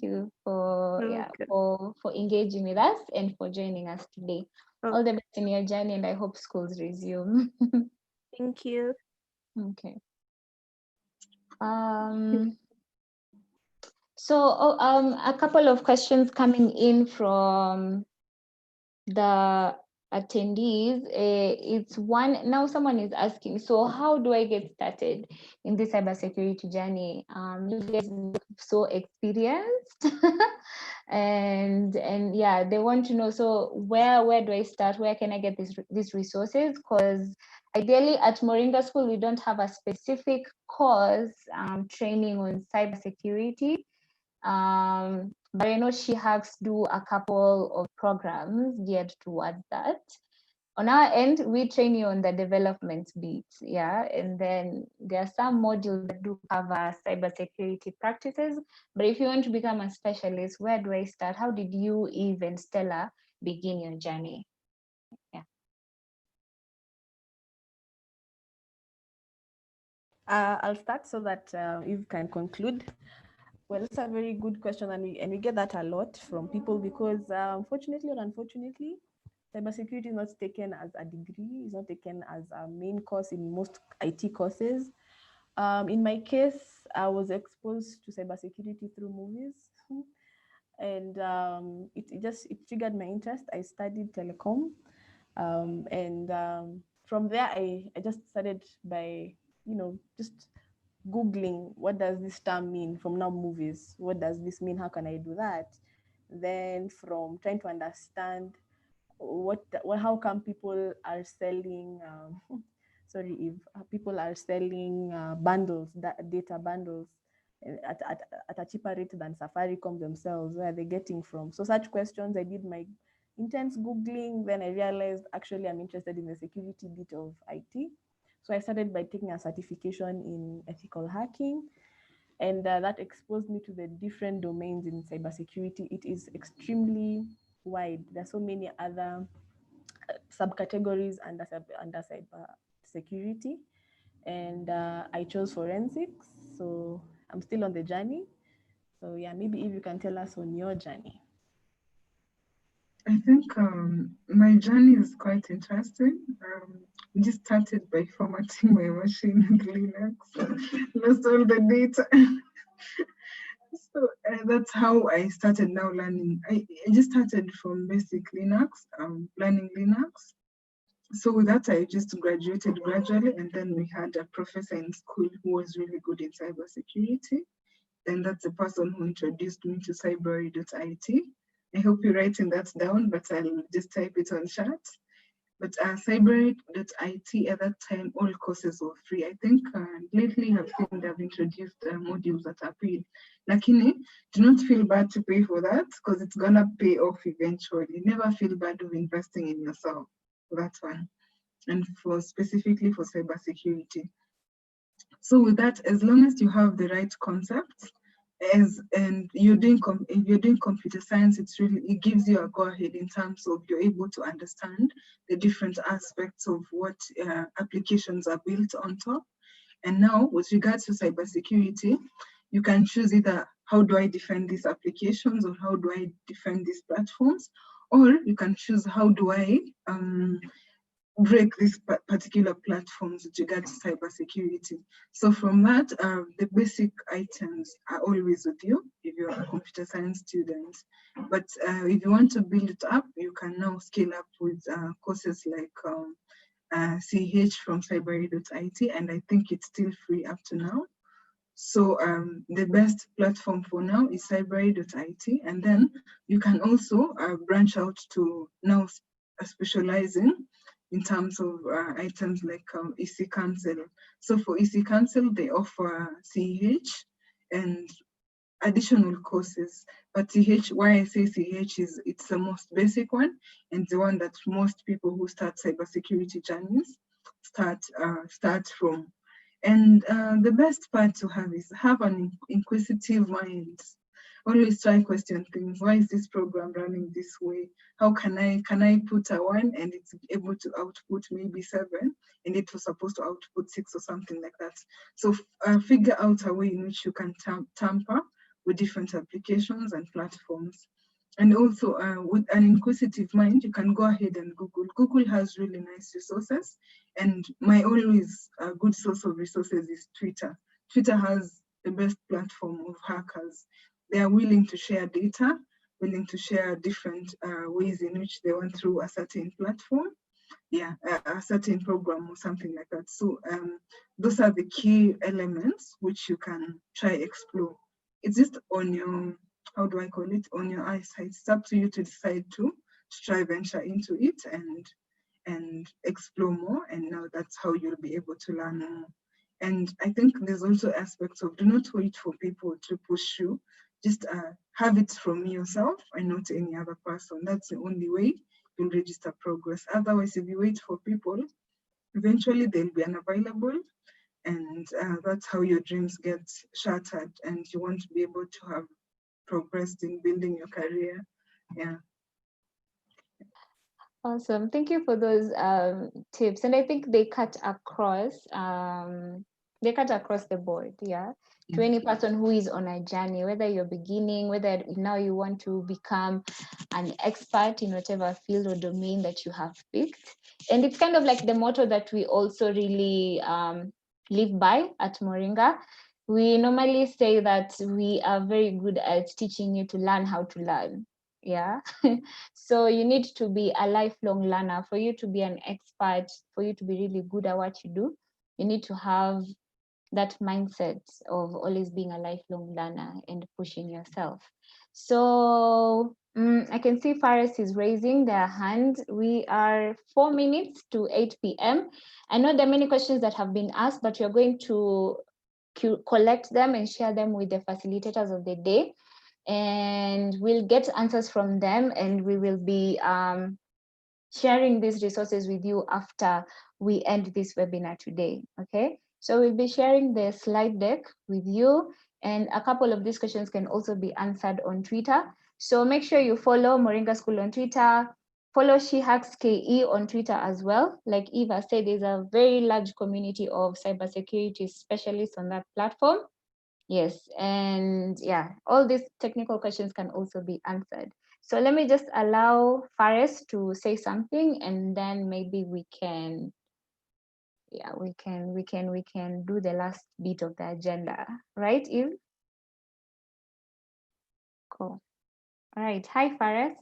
you for Okay. for engaging with us and for joining us today. Oh, All the best in your journey, and I hope schools resume. thank you. Okay. Um. A couple of questions coming in from the attendees. It's one now. Someone is asking, so how do I get started in this cybersecurity journey? You guys look so experienced, and yeah, they want to know. So where do I start? Where can I get these resources? Because ideally at Moringa School we don't have a specific course training on cybersecurity, but I know She Hacks do a couple of programs geared towards that. On our end, we train you on the development bit, yeah, and then there are some modules that do cover cybersecurity practices. But if you want to become a specialist, where do I start? How did you even, Stella, begin your journey? Yeah. I'll start so that you can conclude. Well, that's a very good question, and we get that a lot from people because, fortunately or unfortunately, cybersecurity is not taken as a degree. It's not taken as a main course in most IT courses. In my case, I was exposed to cybersecurity through movies, and it triggered my interest. I studied telecom, and from there, I just started by just googling what does this term mean from now movies. What does this mean? How can I do that? Then from trying to understand how come people are selling sorry, if people are selling bundles, data bundles, at, at, at a cheaper rate than Safaricom themselves. Where are they getting from? So such questions, I did my intense googling. Then I realized actually I'm interested in the security bit of IT. So I started by taking a certification in ethical hacking, and that exposed me to the different domains in cybersecurity. It is extremely wide. There are so many other subcategories under cyber security, and I chose forensics. So I'm still on the journey. So yeah, maybe if you can tell us on your journey. I think my journey is quite interesting. We just started by formatting my machine with Linux, lost all the data. So that's how I started now learning. I just started from basic Linux, learning Linux. So with that, I just graduated gradually, and then we had a professor in school who was really good in cybersecurity. And that's the person who introduced me to cybery.it. I hope you're writing that down, but I'll just type it on chat. But cybery.it at that time, all courses were free. I think lately I've seen they've introduced modules that are paid. Lakini, do not feel bad to pay for that because it's gonna pay off eventually. Never feel bad of investing in yourself. That's one. And for specifically for cybersecurity. So with that, as long as you have the right concepts, and if you're doing computer science, it gives you a go ahead in terms of you're able to understand the different aspects of what applications are built on top. And now, with regards to cybersecurity, you can choose either how do I defend these applications or how do I defend these platforms, or you can choose how do I break these particular platforms with regard to cybersecurity. So from that, the basic items are always with you if you're a computer science student. But if you want to build it up, you can now scale up with courses like CH from cybery.it, and I think it's still free up to now. So the best platform for now is cybery.it, and then you can also branch out to now specializing in terms of items like EC Council. So for EC Council, they offer CH, and additional courses. But CH, why I say CH is it's the most basic one and the one that most people who start cybersecurity journeys start from. And the best part to have is have an inquisitive mind. Always try question things. Why is this program running this way? How can I put a 1 and it's able to output maybe 7 and it was supposed to output 6 or something like that. So figure out a way in which you can tamper with different applications and platforms. And also with an inquisitive mind, you can go ahead and Google. Google has really nice resources. And my always good source of resources is Twitter. Twitter has the best platform of hackers. They are willing to share data, willing to share different ways in which they went through a certain platform, a certain program or something like that. So those are the key elements which you can try explore. It's just on your, how do I call it, on your eyesight. It's up to you to decide to try venture into it and explore more. And now that's how you'll be able to learn more. And I think there's also aspects of do not wait for people to push you. Just have it from yourself and not any other person. That's the only way you'll register progress. Otherwise, if you wait for people, eventually they'll be unavailable. And that's how your dreams get shattered and you won't be able to have progressed in building your career. Yeah. Awesome. Thank you for those tips. And I think they cut across the board, yeah. To any person who is on a journey, whether you're beginning, whether now you want to become an expert in whatever field or domain that you have picked. And it's kind of like the motto that we also really live by at Moringa. We normally say that we are very good at teaching you to learn how to learn. Yeah. So you need to be a lifelong learner. For you to be an expert, for you to be really good at what you do, you need to have that mindset of always being a lifelong learner and pushing yourself. So I can see Faris is raising their hand. We are 4 minutes to 8 p.m. I know there are many questions that have been asked, but we're going to collect them and share them with the facilitators of the day. And we'll get answers from them, and we will be sharing these resources with you after we end this webinar today, okay? So we'll be sharing the slide deck with you, and a couple of these questions can also be answered on Twitter. So make sure you follow Moringa School on Twitter, follow SheHacksKE on Twitter as well. Like Eva said, there's a very large community of cybersecurity specialists on that platform. Yes, and yeah, all these technical questions can also be answered. So let me just allow Faris to say something, and then maybe we can, yeah, we can do the last bit of the agenda, right, Eve? Cool. All right. Hi, Faris.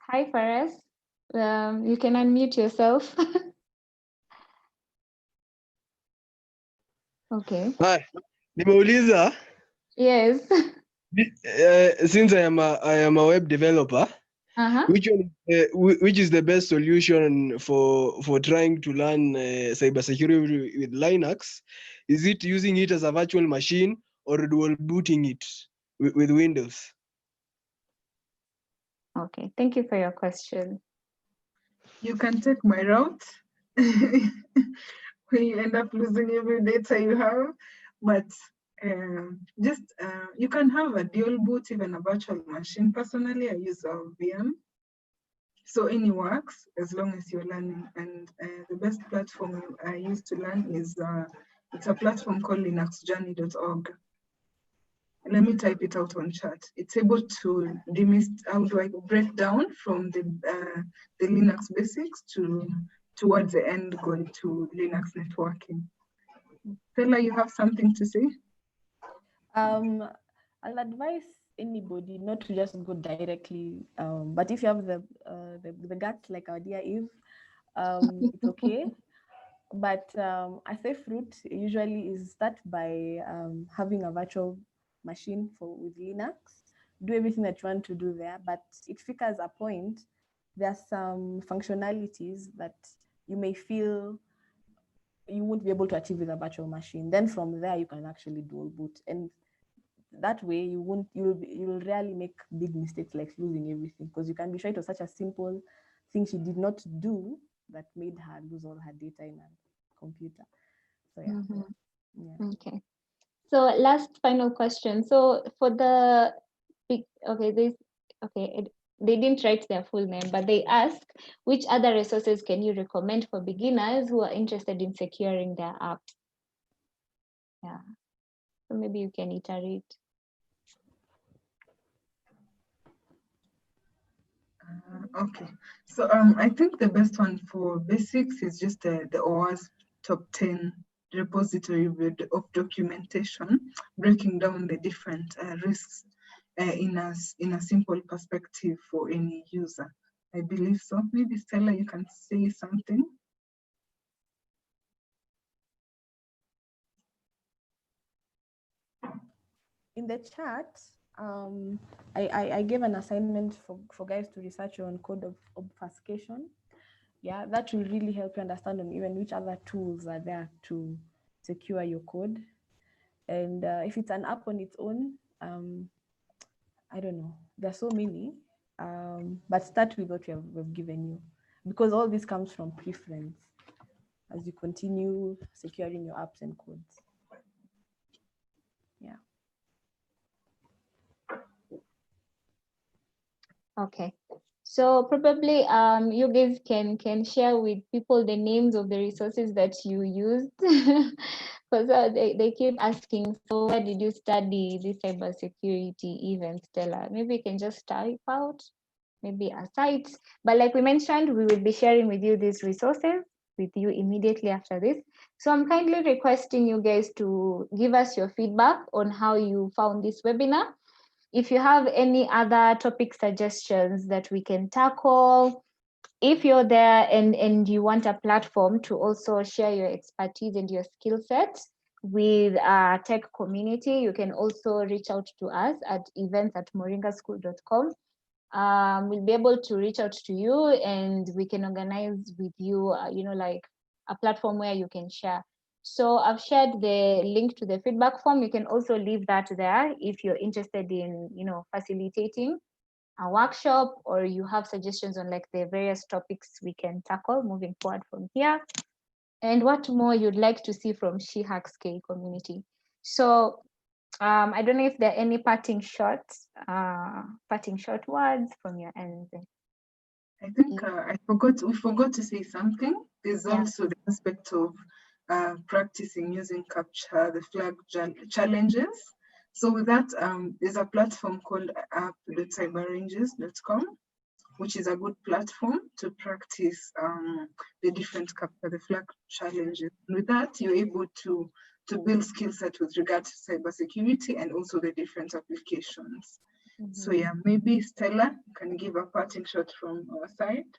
Hi, Faris. You can unmute yourself. Okay. Hi, nimeuliza Yes. since I am a web developer, Uh-huh. which is the best solution for trying to learn cybersecurity with Linux? Is it using it as a virtual machine or dual booting it with Windows? Okay. Thank you for your question. You can take my route when you end up losing every data you have, but you can have a dual boot, even a virtual machine. Personally, I use a VM, so any works as long as you're learning. And the best platform I use to learn is it's a platform called linuxjourney.org. Let me type it out on chat. It's able to break down from the Linux basics towards the end goal to Linux networking. Stella, you have something to say? I'll advise anybody not to just go directly, but if you have the guts like our dear Eve, it's okay. But a safe route usually is start by having a virtual machine with Linux. Do everything that you want to do there, but it figures a point there are some functionalities that you may feel you won't be able to achieve with a virtual machine. Then from there, you can actually dual boot, and that way you'll rarely make big mistakes like losing everything, because you can be sure it was such a simple thing she did not do that made her lose all her data in a computer. So yeah. Mhm. Yeah. Okay. So last final question. So for the big, okay, they didn't write their full name, but they ask which other resources can you recommend for beginners who are interested in securing their apps? Yeah. So maybe you can iterate. Okay, so I think the best one for basics is just the OWASP top 10 repository of documentation, breaking down the different risks in a simple perspective for any user. I believe so. Maybe Stella, you can say something. In the chat, I gave an assignment for guys to research on code of obfuscation. Yeah, that will really help you understand on even which other tools are there to secure your code. And if it's an app on its own, I don't know. There are so many, but start with what we've given you, because all this comes from preference as you continue securing your apps and codes. Yeah. Okay. So probably you guys can share with people the names of the resources that you used. Because they keep asking, so where did you study this cybersecurity event, Stella? Maybe you can just type out maybe a site. But like we mentioned, we will be sharing with you these resources with you immediately after this. So I'm kindly requesting you guys to give us your feedback on how you found this webinar. If you have any other topic suggestions that we can tackle, if you're there and you want a platform to also share your expertise and your skill set with our tech community, you can also reach out to us at events@moringaschool.com. We'll be able to reach out to you and we can organize with you, like a platform where you can share. So I've shared the link to the feedback form. You can also leave that there if you're interested in, facilitating a workshop, or you have suggestions on like the various topics we can tackle moving forward from here, and what more you'd like to see from She Hacks K community. So I don't know if there are any parting short words from your end. I think we forgot to say something. There's Yeah. also the aspect of practicing using capture the flag challenges. So with that, there's a platform called app.cyberranges.com, which is a good platform to practice the different capture the flag challenges. And with that, you're able to build skill set with regard to cybersecurity and also the different applications. So yeah, maybe Stella can give a parting shot from our side.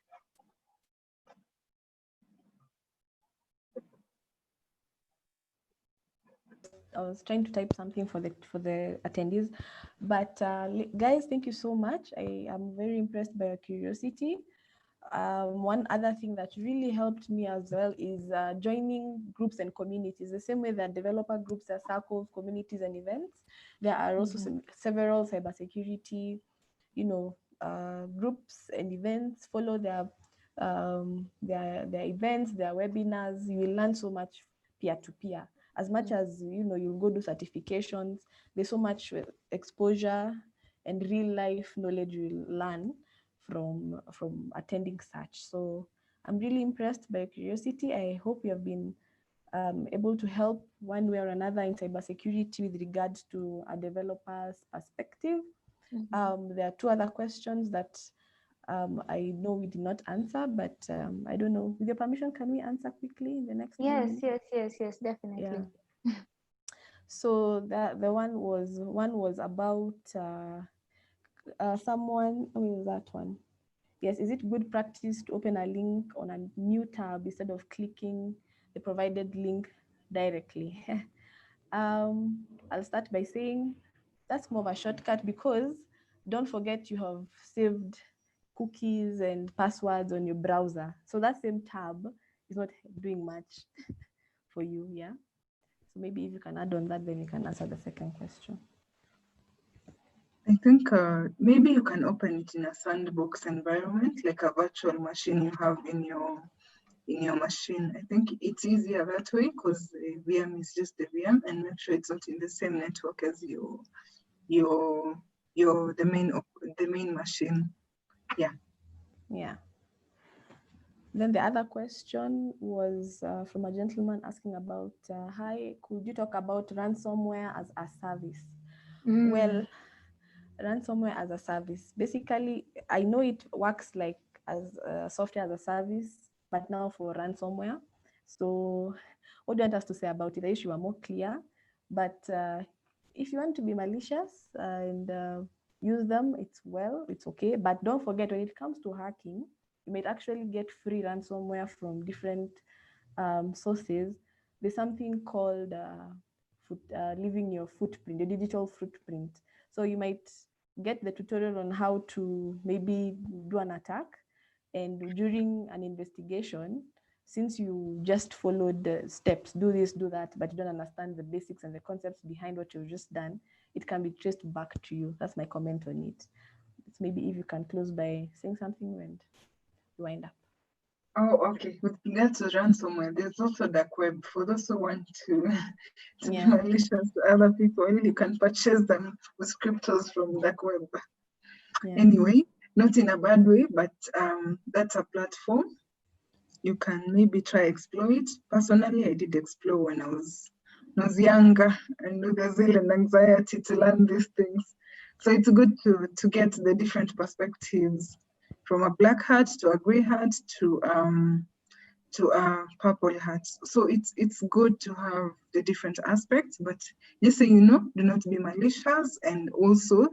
I was trying to type something for the attendees, but guys, thank you so much. I am very impressed by your curiosity. One other thing that really helped me as well is joining groups and communities. The same way that developer groups, there are circles, communities, and events. There are also several cybersecurity, groups and events. Follow their events, their webinars. You will learn so much peer to peer. As much as you'll go do certifications, there's so much exposure and real life knowledge you'll learn from attending such. So I'm really impressed by your curiosity. I hope you have been able to help one way or another in cybersecurity with regards to a developer's perspective. There are two other questions that I know we did not answer, but I don't know. With your permission, can we answer quickly in the next Yes, minute? yes, definitely. Yeah. So the one was about someone. Who is that one? Yes, is it good practice to open a link on a new tab instead of clicking the provided link directly? I'll start by saying that's more of a shortcut, because don't forget you have saved cookies and passwords on your browser. So that same tab is not doing much for you, yeah? So maybe if you can add on that, then you can answer the second question. I think maybe you can open it in a sandbox environment, like a virtual machine you have in your machine. I think it's easier that way because the VM is just the VM, and make sure it's not in the same network as the main machine. Yeah. Yeah. Then the other question was from a gentleman asking about, hi, could you talk about ransomware as a service? Well, ransomware as a service, basically, I know it works like as software as a service, but now for ransomware. So what do you want us to say about it? I wish you were more clear, but if you want to be malicious and use them, it's okay. But don't forget, when it comes to hacking, you might actually get free ransomware from different sources. There's something called leaving your footprint, your digital footprint. So you might get the tutorial on how to maybe do an attack, and during an investigation, since you just followed the steps, do this, do that, but you don't understand the basics and the concepts behind what you've just done, it can be traced back to you. That's my comment on it. It's maybe if you can close by saying something and wind up. Oh, okay. With regard to ransomware, there's also dark web for those who want to be Yeah. malicious to other people. You can purchase them with cryptos from dark web. Yeah. Anyway, not in a bad way, but that's a platform. You can maybe try explore it. Personally, I did explore when I was younger, and there's still an anxiety to learn these things. So it's good to get the different perspectives, from a black hat to a gray hat to a purple hat. So it's good to have the different aspects, but just so you know, do not be malicious, and also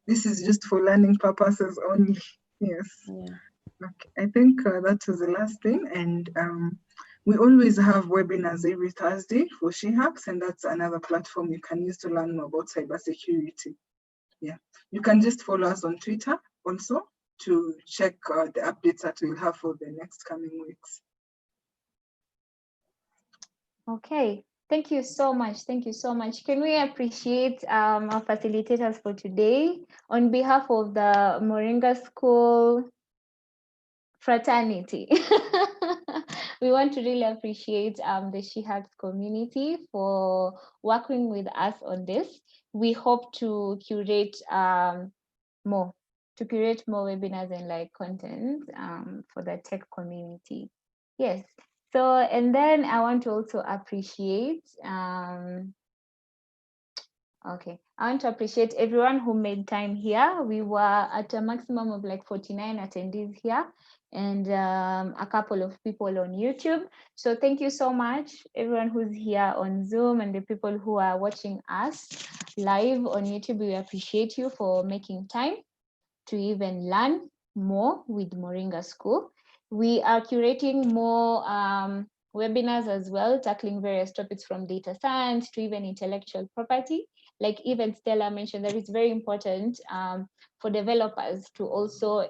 this is just for learning purposes only. Yes. Yeah. Okay, I think that was the last thing, and we always have webinars every Thursday for SheHacks, and that's another platform you can use to learn more about cybersecurity. Yeah, you can just follow us on Twitter also to check the updates that we'll have for the next coming weeks. Okay, thank you so much. Thank you so much. Can we appreciate our facilitators for today on behalf of the Moringa School fraternity? We want to really appreciate the SheHacks community for working with us on this. We hope to curate more webinars and like content for the tech community. Yes. So, and then I want to also appreciate okay, I want to appreciate everyone who made time here. We were at a maximum of like 49 attendees here, and a couple of people on YouTube. So thank you so much, everyone who's here on Zoom and the people who are watching us live on YouTube. We appreciate you for making time to even learn more with Moringa School. We are curating more webinars as well, tackling various topics from data science to even intellectual property. Like even Stella mentioned, that it's very important for developers to also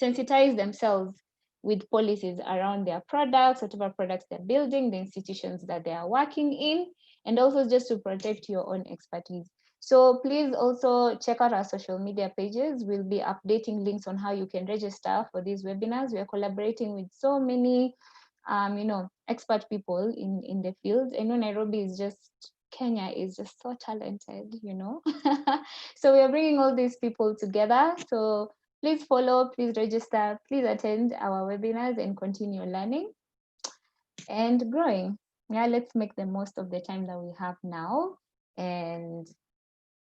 sensitize themselves with policies around their products, whatever products they're building, the institutions that they are working in, and also just to protect your own expertise. So please also check out our social media pages. We'll be updating links on how you can register for these webinars. We are collaborating with so many, expert people in the field. I know Nairobi is just, Kenya is just so talented, So we are bringing all these people together. So please follow, please register, please attend our webinars and continue learning and growing. Yeah, let's make the most of the time that we have now. And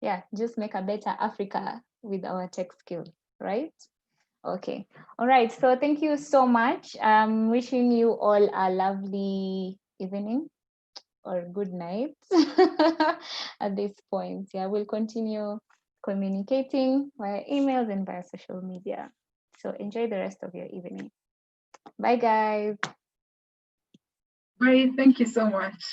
yeah, just make a better Africa with our tech skills, right? Okay. All right. So thank you so much. I'm wishing you all a lovely evening or good night at this point. Yeah, we'll continue communicating via emails and via social media. So enjoy the rest of your evening. Bye, guys. Bye. Thank you so much.